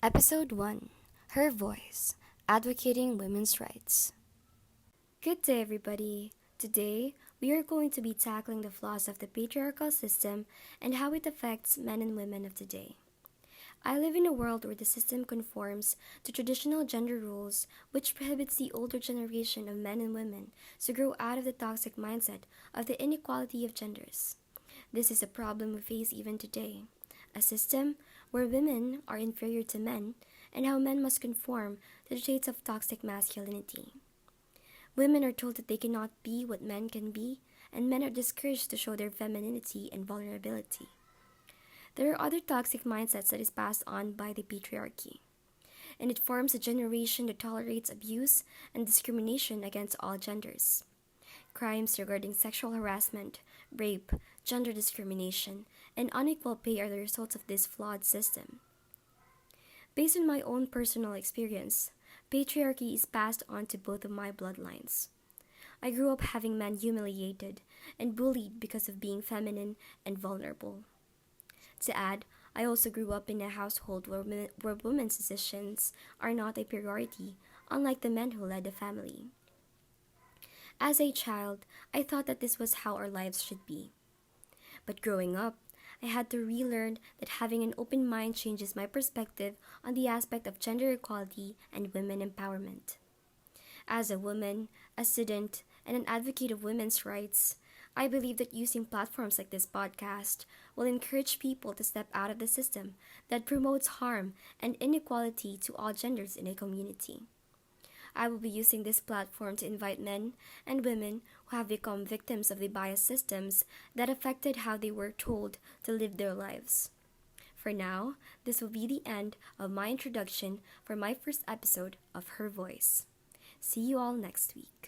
Episode 1, Her Voice, Advocating Women's Rights. Good day, everybody. Today, we are going to be tackling the flaws of the patriarchal system and how it affects men and women of today. I live in a world where the system conforms to traditional gender roles, which prohibits the older generation of men and women to grow out of the toxic mindset of the inequality of genders. This is a problem we face even today. A system where women are inferior to men and how men must conform to the traits of toxic masculinity. Women are told that they cannot be what men can be, and men are discouraged to show their femininity and vulnerability. There are other toxic mindsets that is passed on by the patriarchy, and it forms a generation that tolerates abuse and discrimination against all genders. Crimes regarding sexual harassment, rape, gender discrimination, and unequal pay are the results of this flawed system. Based on my own personal experience, patriarchy is passed on to both of my bloodlines. I grew up having men humiliated and bullied because of being feminine and vulnerable. To add, I also grew up in a household where women's decisions are not a priority, unlike the men who led the family. As a child, I thought that this was how our lives should be. But growing up, I had to relearn that having an open mind changes my perspective on the aspect of gender equality and women empowerment. As a woman, a student, and an advocate of women's rights, I believe that using platforms like this podcast will encourage people to step out of the system that promotes harm and inequality to all genders in a community. I will be using this platform to invite men and women who have become victims of the biased systems that affected how they were told to live their lives. For now, this will be the end of my introduction for my first episode of Her Voice. See you all next week.